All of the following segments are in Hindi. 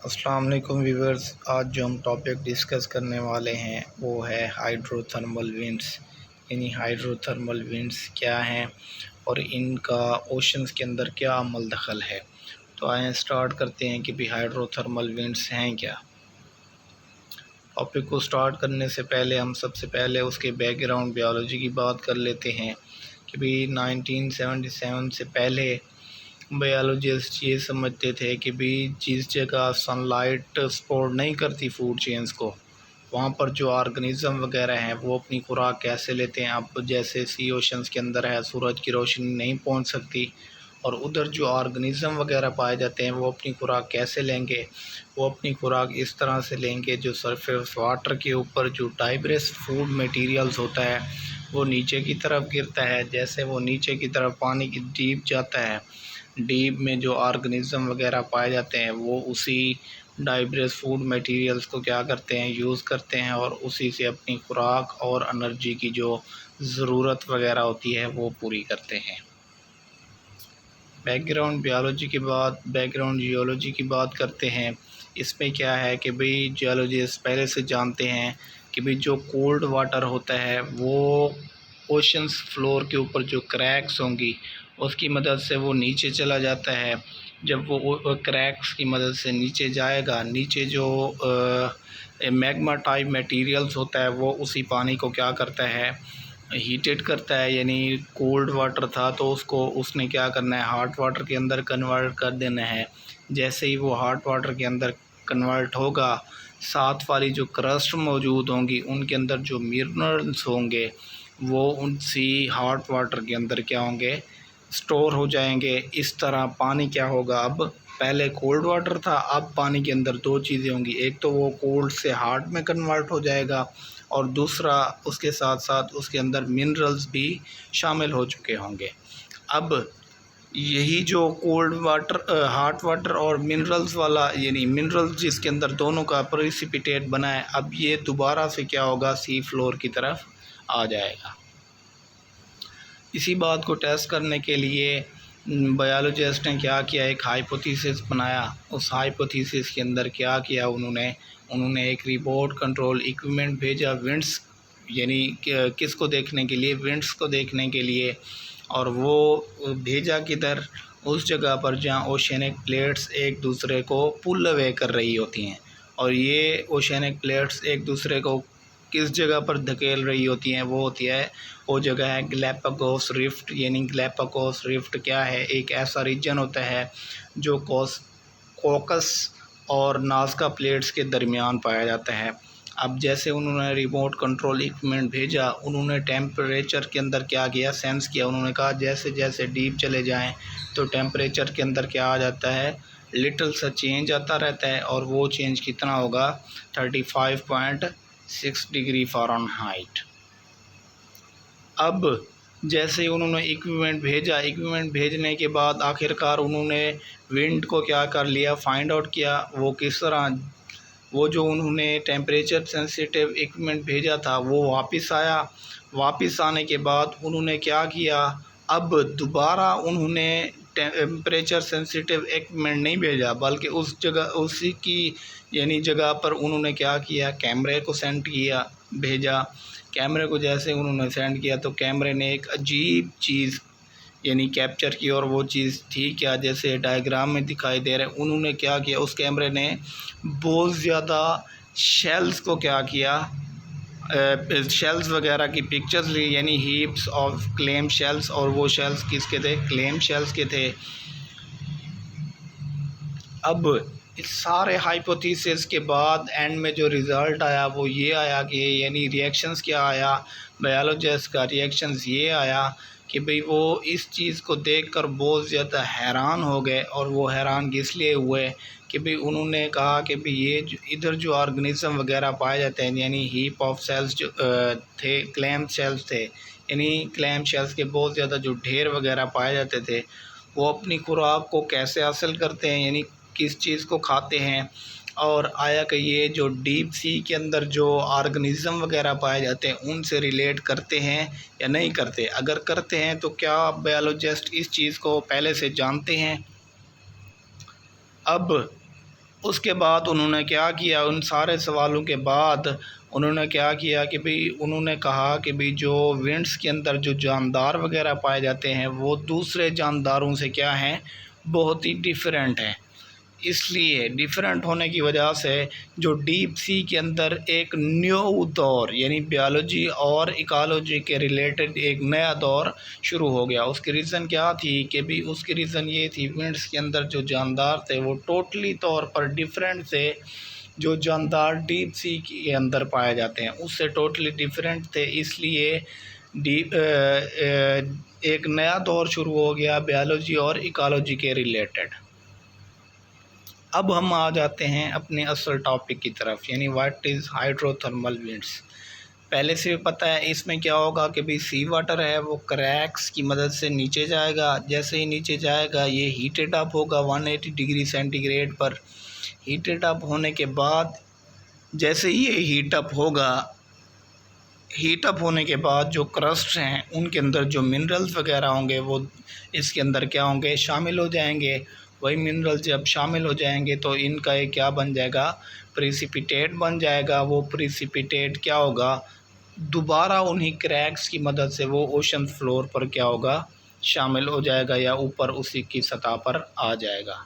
अस्सलाम वालेकुम व्यूवर्स। आज जो हम टॉपिक डिस्कस करने वाले हैं वो है हाइड्रोथर्मल विंड्स। यानी हाइड्रोथर्मल विंड्स क्या हैं और इनका ओशंस के अंदर क्या अमल दखल है। तो आइए स्टार्ट करते हैं कि भी हाइड्रोथर्मल विंड्स हैं क्या। टॉपिक को स्टार्ट करने से पहले हम सबसे पहले उसके बैकग्राउंड बायोलॉजी की बात कर लेते हैं कि भी 1977 से पहले बायोलॉजिस्ट ये समझते थे कि भी जिस जगह सनलाइट सपोर्ट नहीं करती फूड चेन्स को, वहाँ पर जो ऑर्गेनिज़म वगैरह हैं वो अपनी खुराक कैसे लेते हैं। अब जैसे सी ओशंस के अंदर है, सूरज की रोशनी नहीं पहुँच सकती और उधर जो ऑर्गेनिज़म वगैरह पाए जाते हैं वो अपनी खुराक कैसे लेंगे। वो अपनी खुराक इस तरह से लेंगे, जो सरफेस वाटर के ऊपर जो डाइब्रेस फूड मटेरियल्स होता है वो नीचे की तरफ गिरता है। जैसे वो नीचे की तरफ पानी की डीप जाता है, डीप में जो ऑर्गेनिज़म वगैरह पाए जाते हैं वो उसी डाइब्रेस फूड मटेरियल्स को क्या करते हैं, यूज़ करते हैं और उसी से अपनी खुराक और एनर्जी की जो ज़रूरत वगैरह होती है वो पूरी करते हैं। बैकग्राउंड बायोलॉजी के बाद बैकग्राउंड जियोलॉजी की बात करते हैं। इसमें क्या है कि भाई जियोलॉजिस्ट पहले से जानते हैं कि भाई जो कोल्ड वाटर होता है वो ओशंस फ्लोर के ऊपर जो क्रैक्स होंगी उसकी मदद से वो नीचे चला जाता है। जब वो क्रैक्स की मदद से नीचे जाएगा, नीचे जो मैग्मा टाइप मटेरियल्स होता है वो उसी पानी को क्या करता है, हीटेड करता है। यानी कोल्ड वाटर था तो उसको उसने क्या करना है, हॉट वाटर के अंदर कन्वर्ट कर देना है। जैसे ही वो हॉट वाटर के अंदर कन्वर्ट होगा, साथ वाली जो क्रस्ट मौजूद होंगी उनके अंदर जो मिनरल्स होंगे वो उसी हॉट वाटर के अंदर क्या होंगे, स्टोर हो जाएंगे। इस तरह पानी क्या होगा, अब पहले कोल्ड वाटर था, अब पानी के अंदर दो चीज़ें होंगी, एक तो वो कोल्ड से हॉट में कन्वर्ट हो जाएगा और दूसरा उसके साथ साथ उसके अंदर मिनरल्स भी शामिल हो चुके होंगे। अब यही जो कोल्ड वाटर हॉट वाटर और मिनरल्स वाला, यानी मिनरल्स जिसके अंदर दोनों का प्रेसिपिटेट बना है, अब ये दोबारा से क्या होगा, सी फ्लोर की तरफ आ जाएगा। इसी बात को टेस्ट करने के लिए बायोलॉजिस्ट ने क्या किया, एक हाइपोथेसिस बनाया। उस हाइपोथेसिस के अंदर क्या किया उन्होंने एक रिमोट कंट्रोल इक्विपमेंट भेजा विंड्स, यानी किसको देखने के लिए, विंड्स को देखने के लिए। और वो भेजा किधर, उस जगह पर जहाँ ओशनिक प्लेट्स एक दूसरे को पुल अवे कर रही होती हैं। और ये ओशनिक प्लेट्स एक दूसरे को किस जगह पर धकेल रही होती हैं, वो होती है, वो जगह है गैलापागोस रिफ्ट। यानी गैलापागोस रिफ्ट क्या है, एक ऐसा रीजन होता है जो कॉकस और नाज़का प्लेट्स के दरमियान पाया जाता है। अब जैसे उन्होंने रिमोट कंट्रोल इक्विपमेंट भेजा, उन्होंने टेम्परेचर के अंदर क्या किया, सेंस किया। उन्होंने कहा जैसे जैसे डीप चले जाएं तो टेम्परेचर के अंदर क्या आ जाता है, लिटिल सा चेंज आता रहता है। और वो चेंज कितना होगा, 35.6 डिग्री फ़ारेनहाइट। अब जैसे ही उन्होंने इक्विपमेंट भेजा, इक्विपमेंट भेजने के बाद आखिरकार उन्होंने विंड को क्या कर लिया, फाइंड आउट किया वो किस तरह। वो जो उन्होंने टेम्परेचर सेंसिटिव इक्विपमेंट भेजा था वो वापस आया। वापस आने के बाद उन्होंने क्या किया, अब दोबारा उन्होंने टेम्परेचर सेंसिटिव इक्विपमेंट नहीं भेजा, बल्कि उस जगह उसी की यानी जगह पर उन्होंने क्या किया, कैमरे को सेंड किया, भेजा। कैमरे को जैसे उन्होंने सेंड किया तो कैमरे ने एक अजीब चीज़ यानी कैप्चर की। और वो चीज़ थी क्या, जैसे डायग्राम में दिखाई दे रहा है। उन्होंने क्या किया, उस कैमरे ने बहुत ज़्यादा शेल्स को क्या किया, शेल्स वगैरह की पिक्चर्स ली, यानी हीप्स ऑफ क्लेम शेल्स। और वो शेल्स किसके थे, क्लेम शेल्स के थे। अब इस सारे हाइपोथेसिस के बाद एंड में जो रिज़ल्ट आया वो ये आया कि, यानी रिएक्शंस क्या आया, बायोलॉजिस्ट का रिएक्शंस ये आया कि भाई वो इस चीज़ को देखकर बहुत ज़्यादा हैरान हो गए। और वो हैरान इसलिए हुए कि भाई उन्होंने कहा कि भाई ये इधर जो ऑर्गेनिज़म वगैरह पाए जाते हैं, यानी हीप ऑफ सेल्स जो थे, क्लैम शेल्स थे, यानी क्लैम शेल्स के बहुत ज़्यादा जो ढेर वगैरह पाए जाते थे, वो अपनी खुराक को कैसे हासिल करते हैं, यानी किस चीज़ को खाते हैं। और आया कि ये जो डीप सी के अंदर जो ऑर्गेनिज़म वगैरह पाए जाते हैं उनसे रिलेट करते हैं या नहीं करते। अगर करते हैं तो क्या बायोलॉजिस्ट इस चीज़ को पहले से जानते हैं। अब उसके बाद उन्होंने क्या किया, उन सारे सवालों के बाद उन्होंने क्या किया कि भाई उन्होंने कहा कि भाई जो विंड्स के अंदर जो जानदार वगैरह पाए जाते हैं वो दूसरे जानदारों से क्या हैं, बहुत ही डिफरेंट हैं। इसलिए डिफरेंट होने की वजह से जो डीप सी के अंदर एक न्यू दौर यानी बायोलॉजी और इकोलॉजी के रिलेटेड एक नया दौर शुरू हो गया। उसकी रीज़न क्या थी कि भी उसकी रीज़न ये थी, विंड्स के अंदर जो जानदार थे वो टोटली तौर पर डिफरेंट से जो जानदार डीप सी के अंदर पाए जाते हैं उससे टोटली डिफरेंट थे। इसलिए डीप एक नया दौर शुरू हो गया बायोलॉजी और इकोलॉजी के रिलेटेड। अब हम आ जाते हैं अपने असल टॉपिक की तरफ, यानी व्हाट इज़ हाइड्रोथर्मल विंड्स। पहले से पता है इसमें क्या होगा कि भाई सी वाटर है वो क्रैक्स की मदद से नीचे जाएगा। जैसे ही नीचे जाएगा ये हीटेड अप होगा 180 डिग्री सेंटीग्रेड पर। हीटेड अप होने के बाद जैसे ही ये हीट अप होगा, हीट अप होने के बाद जो क्रस्ट हैं उनके अंदर जो मिनरल्स वगैरह होंगे वो इसके अंदर क्या होंगे, शामिल हो जाएंगे। वही मिनरल जब शामिल हो जाएंगे तो इनका एक क्या बन जाएगा, प्रिसिपिटेट बन जाएगा। वो प्रिसिपिटेट क्या होगा, दोबारा उन्हीं क्रैक्स की मदद से वो ओशन फ्लोर पर क्या होगा, शामिल हो जाएगा या ऊपर उसी की सतह पर आ जाएगा।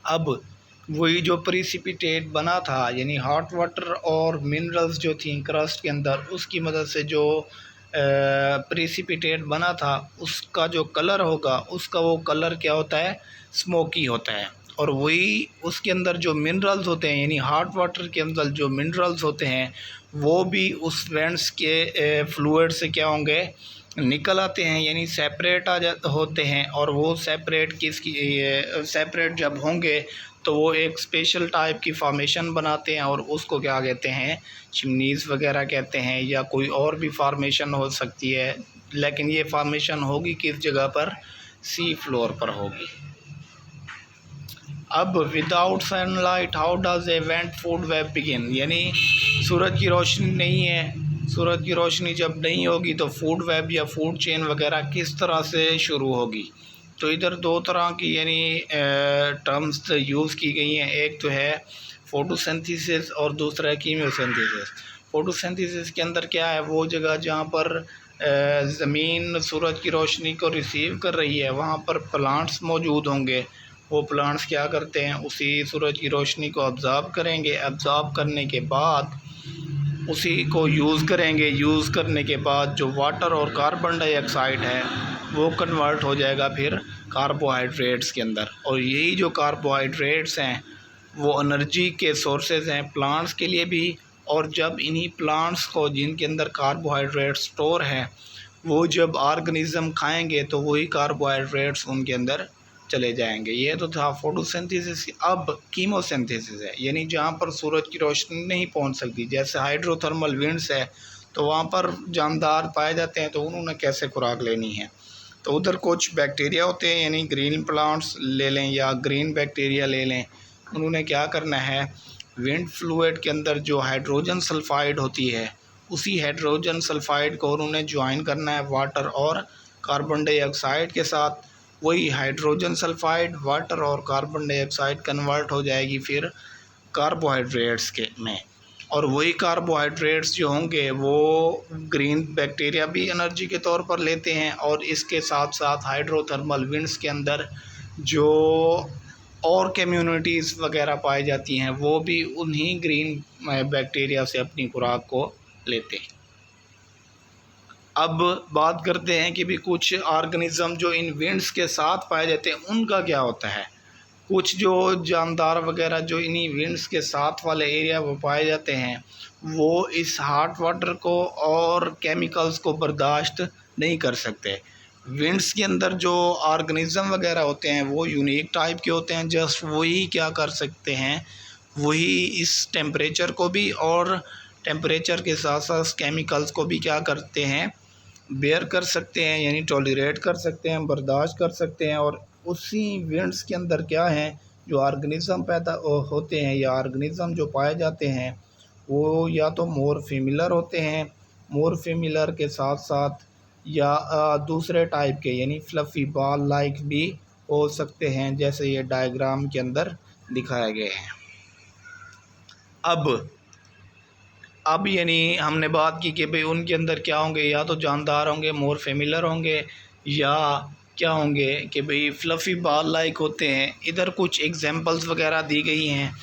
अब वही जो प्रिसिपिटेट बना था यानी हॉट वाटर और मिनरल्स जो थी क्रस्ट के अंदर, उसकी मदद से जो प्रिसिपिटेट बना था उसका जो कलर होगा उसका वो कलर क्या होता है, स्मोकी होता है। और वही उसके अंदर जो मिनरल्स होते हैं यानी हॉट वाटर के अंदर जो मिनरल्स होते हैं वो भी उस वेंट्स के फ्लूइड से क्या होंगे, निकल आते हैं, यानी सेपरेट होते हैं। और वो सेपरेट सेपरेट जब होंगे तो वो एक स्पेशल टाइप की फॉर्मेशन बनाते हैं और उसको क्या कहते हैं, चिमनीज़ वगैरह कहते हैं, या कोई और भी फॉर्मेशन हो सकती है। लेकिन ये फॉर्मेशन होगी किस जगह पर, सी फ्लोर पर होगी। अब without sunlight how does a went food web begin, यानी सूरज की रोशनी नहीं है, सूरज की रोशनी जब नहीं होगी तो फूड वेब या फूड चेन वगैरह किस तरह से शुरू होगी। तो इधर दो तरह की यानी टर्म्स यूज़ की गई हैं। एक तो है फोटोसिंथेसिस और दूसरा है कीमियोसिंथेसिस। फोटोसिंथेसिस के अंदर क्या है, वो जगह जहाँ पर ज़मीन सूरज की रोशनी को रिसीव कर रही है वहाँ पर प्लांट्स मौजूद होंगे। वो प्लांट्स क्या करते हैं, उसी सूरज की रोशनी को ऑब्ज़र्व करेंगे, ऑब्ज़र्व करने के बाद उसी को यूज़ करेंगे। यूज़ करने के बाद जो वाटर और कार्बन डाइऑक्साइड है वो कन्वर्ट हो जाएगा फिर कार्बोहाइड्रेट्स के अंदर। और यही जो कार्बोहाइड्रेट्स हैं वो एनर्जी के सोर्सेज हैं प्लांट्स के लिए भी। और जब इन्हीं प्लांट्स को जिनके अंदर कार्बोहाइड्रेट स्टोर है वो जब ऑर्गेनिज्म खाएंगे तो वही कार्बोहाइड्रेट्स उनके अंदर चले जाएंगे। ये तो था फोटोसिंथेसिस। अब कीमोसिंथेसिस है, यानी जहाँ पर सूरज की रोशनी नहीं पहुँच सकती, जैसे हाइड्रोथर्मल विंड्स है तो वहाँ पर जानदार पाए जाते हैं, तो उन्होंने कैसे खुराक लेनी है। तो उधर कुछ बैक्टीरिया होते हैं, यानी ग्रीन प्लांट्स ले लें या ग्रीन बैक्टीरिया ले लें। उन्होंने क्या करना है, विंड फ्लूइड के अंदर जो हाइड्रोजन सल्फाइड होती है उसी हाइड्रोजन सल्फाइड को उन्होंने ज्वाइन करना है वाटर और कार्बन डाइऑक्साइड के साथ। वही हाइड्रोजन सल्फाइड वाटर और कार्बन डाइऑक्साइड कन्वर्ट हो जाएगी फिर कार्बोहाइड्रेट्स के में। और वही कार्बोहाइड्रेट्स जो होंगे वो ग्रीन बैक्टीरिया भी एनर्जी के तौर पर लेते हैं। और इसके साथ साथ हाइड्रोथर्मल विंड्स के अंदर जो और कम्युनिटीज़ वगैरह पाई जाती हैं वो भी उन्हीं ग्रीन बैक्टीरिया से अपनी खुराक को लेते हैं। अब बात करते हैं कि भी कुछ ऑर्गेनिज़म जो इन विंड्स के साथ पाए जाते हैं उनका क्या होता है। कुछ जो जानदार वगैरह जो इन्हीं विंड्स के साथ वाले एरिया में पाए जाते हैं वो इस हॉट वाटर को और केमिकल्स को बर्दाश्त नहीं कर सकते। विंड्स के अंदर जो ऑर्गेनिज़म वगैरह होते हैं वो यूनिक टाइप के होते हैं, जस्ट वही क्या कर सकते हैं, वही इस टेम्परेचर को भी और टेम्परेचर के साथ साथ केमिकल्स को भी क्या करते हैं, बेयर कर सकते हैं, यानी टॉलरेट कर सकते हैं, बर्दाश्त कर सकते हैं। और उसी विंड्स के अंदर क्या है, जो ऑर्गेनिज़म पैदा होते हैं या ऑर्गेनिज़म जो पाए जाते हैं वो या तो मोर फेमिलर होते हैं, मोर फेमिलर के साथ साथ या दूसरे टाइप के यानी फ्लफ़ी बॉल लाइक भी हो सकते हैं, जैसे ये डायग्राम के अंदर दिखाए गए हैं। अब यानी हमने बात की कि भाई उनके अंदर क्या होंगे, या तो जानदार होंगे, मोर फेमिलर होंगे, या क्या होंगे कि भाई फ्लफ़ी बाल लाइक होते हैं। इधर कुछ एग्जांपल्स वगैरह दी गई हैं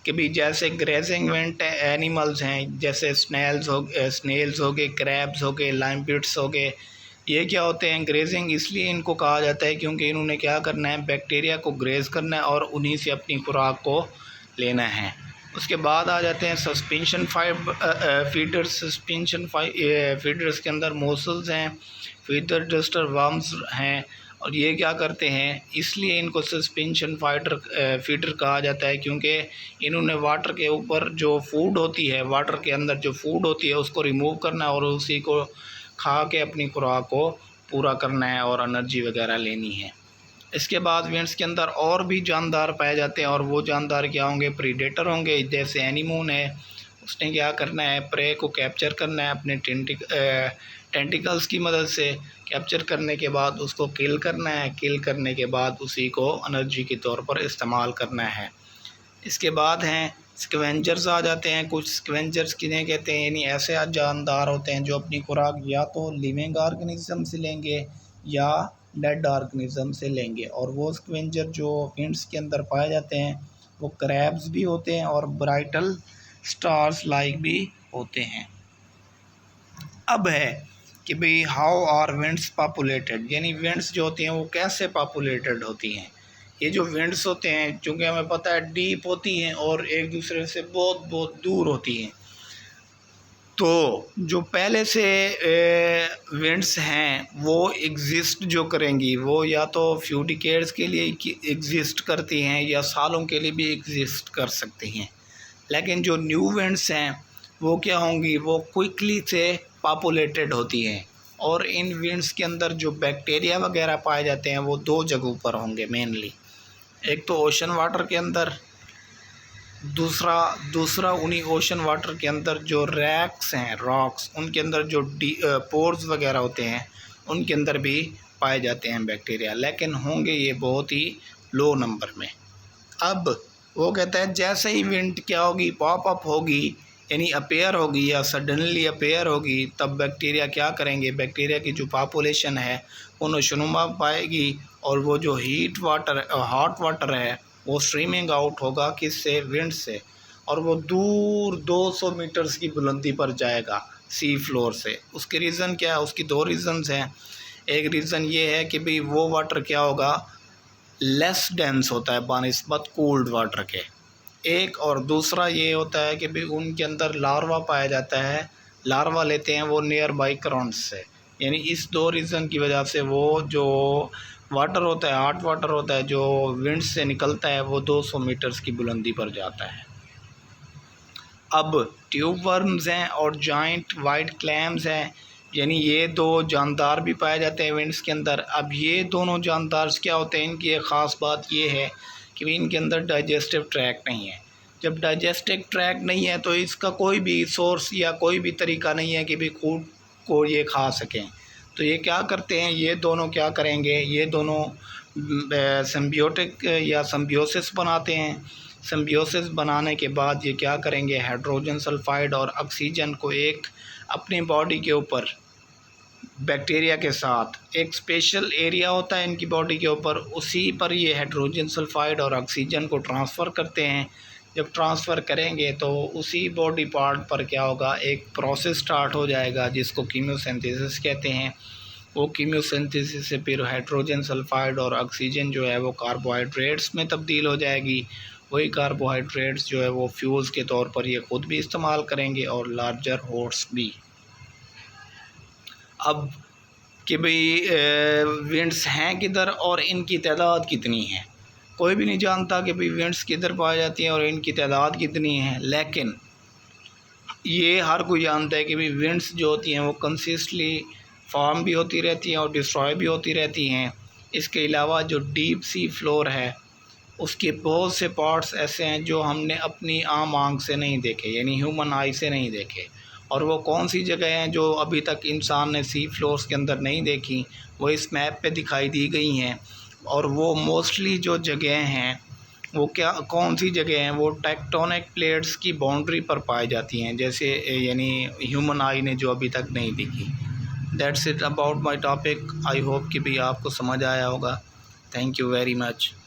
कि भाई जैसे ग्रेजिंग वेंट एनिमल्स हैं, जैसे स्नेल्स हो गए, क्रैब्स हो गए, लाइमपिट्स हो गए। ये क्या होते हैं, ग्रेजिंग इसलिए इनको कहा जाता है क्योंकि इन्होंने क्या करना है, बैक्टीरिया को ग्रेज करना है और उन्हीं से अपनी खुराक को लेना है। उसके बाद आ जाते हैं सस्पेंशन फीडर्स। फीडर्स के अंदर मोसल्स हैं, फीडर डस्टर वर्म्स हैं, और ये क्या करते हैं, इसलिए इनको सस्पेंशन फीडर कहा जाता है क्योंकि इन्होंने वाटर के ऊपर जो फूड होती है, वाटर के अंदर जो फूड होती है उसको रिमूव करना है और उसी को खा के अपनी खुराक को पूरा करना है और एनर्जी वगैरह लेनी है। इसके बाद वेंट्स के अंदर और भी जानदार पाए जाते हैं, और वो जानदार क्या होंगे, प्रीडेटर होंगे। जैसे एनीमून है, उसने क्या करना है, प्रे को कैप्चर करना है अपने टेंटिकल्स की मदद से। कैप्चर करने के बाद उसको किल करना है, किल करने के बाद उसी को एनर्जी के तौर पर इस्तेमाल करना है। इसके बाद हैं स्कवेंजर्स आ जाते हैं। कुछ स्कवेंजर्स किन्हें कहते हैं, यानी ऐसे जानदार होते हैं जो अपनी खुराक या तो लिविंग ऑर्गेनिज्म से लेंगे या डेड ऑर्गेनिज्म से लेंगे। और वो स्क्वेंजर जो वेंट्स के अंदर पाए जाते हैं वो क्रैब्स भी होते हैं और ब्राइटल स्टार्स लाइक भी होते हैं। अब है कि भाई हाउ आर वेंट्स पॉपुलेटेड, यानी वेंट्स जो होती हैं वो कैसे पॉपुलेटेड होती हैं। ये जो वेंट्स होते हैं, चूँकि हमें पता है डीप होती हैं और एक दूसरे से बहुत बहुत दूर होती हैं, तो जो पहले से वेंट्स हैं वो एग्ज़िस्ट जो करेंगी वो या तो फ्यू डिकेड्स के लिए एग्ज़िस्ट करती हैं या सालों के लिए भी एग्ज़िस्ट कर सकती हैं। लेकिन जो न्यू वेंट्स हैं वो क्या होंगी, वो क्विकली से पॉपुलेटेड होती हैं। और इन वेंट्स के अंदर जो बैक्टीरिया वगैरह पाए जाते हैं वो दो जगहों पर होंगे मेनली। एक तो ओशन वाटर के अंदर, दूसरा उन्हीं ओशन वाटर के अंदर जो रैक्स हैं, रॉक्स, उनके अंदर जो पोर्स वगैरह होते हैं उनके अंदर भी पाए जाते हैं बैक्टीरिया, लेकिन होंगे ये बहुत ही लो नंबर में। अब वो कहता है जैसे ही विंड क्या होगी, पॉप अप होगी, यानी अपेयर होगी या सडनली अपेयर होगी, तब बैक्टीरिया क्या करेंगे, बैक्टीरिया की जो पॉपुलेशन है वो नशोनुमा पाएगी और वो जो हॉट वाटर है वो स्ट्रीमिंग आउट होगा किससे, विंड से, और वो दूर 200 मीटर्स की बुलंदी पर जाएगा सी फ्लोर से। उसके रीज़न क्या है, उसकी दो रीज़न्स हैं। एक रीज़न ये है कि भाई वो वाटर क्या होगा, लेस डेंस होता है बानिस्बत कोल्ड वाटर के, एक, और दूसरा ये होता है कि भाई उनके अंदर लार्वा पाया जाता है, लार्वा लेते हैं वो नियर बाई करंट्स से। यानी इस दो रीज़न की वजह से वो जो वाटर होता है, हॉट वाटर होता है, जो विंड से निकलता है वो 200 मीटर्स की बुलंदी पर जाता है। अब ट्यूब वर्म्स हैं और जॉइंट वाइट क्लैम्स हैं, यानी ये दो जानदार भी पाए जाते हैं विंड्स के अंदर। अब ये दोनों जानदार क्या होते हैं, इनकी एक ख़ास बात ये है कि इनके अंदर डाइजेस्टिव ट्रैक्ट नहीं है। जब डाइजेस्टिव ट्रैक्ट नहीं है तो इसका कोई भी सोर्स या कोई भी तरीका नहीं है कि भाई खुद को ये खा सकें। तो ये क्या करते हैं, ये दोनों क्या करेंगे, ये दोनों सिम्बियोटिक या सिम्बियोसिस बनाते हैं। सिम्बियोसिस बनाने के बाद ये क्या करेंगे, हाइड्रोजन सल्फाइड और ऑक्सीजन को एक अपनी बॉडी के ऊपर बैक्टीरिया के साथ एक स्पेशल एरिया होता है इनकी बॉडी के ऊपर, उसी पर ये हाइड्रोजन सल्फाइड और ऑक्सीजन को ट्रांसफ़र करते हैं। जब ट्रांसफ़र करेंगे तो उसी बॉडी पार्ट पर क्या होगा, एक प्रोसेस स्टार्ट हो जाएगा जिसको कीमियोसिंथेसिस कहते हैं। वो कीमियोसिंथेसिस से फिर हाइड्रोजन सल्फाइड और ऑक्सीजन जो है वो कार्बोहाइड्रेट्स में तब्दील हो जाएगी। वही कार्बोहाइड्रेट्स जो है वो फ्यूल्स के तौर पर ये ख़ुद भी इस्तेमाल करेंगे और लार्जर होस्ट भी। अब कि भाई विंड्स हैं किधर और इनकी तादाद कितनी है, कोई भी नहीं जानता कि भाई विंड्स किधर पाई जाती हैं और इनकी तादाद कितनी है। लेकिन ये हर कोई जानता है कि भाई विंड्स जो होती हैं वो कंसिस्टली फॉर्म भी होती रहती हैं और डिस्ट्रॉय भी होती रहती हैं। इसके अलावा जो डीप सी फ्लोर है उसके बहुत से पार्ट्स ऐसे हैं जो हमने अपनी आम आँख से नहीं देखे, यानी ह्यूमन आई से नहीं देखे। और वो कौन सी जगह हैं जो अभी तक इंसान ने सी फ्लोर्स के अंदर नहीं देखी, वो इस मैप पे दिखाई दी गई हैं। और वो मोस्टली जो जगह हैं वो क्या कौन सी जगह हैं, वो टेक्टोनिक प्लेट्स की बाउंड्री पर पाई जाती हैं, जैसे यानी ह्यूमन आई ने जो अभी तक नहीं दिखी। That's it about my topic. I hope कि भी आपको समझ आया होगा। Thank you very much.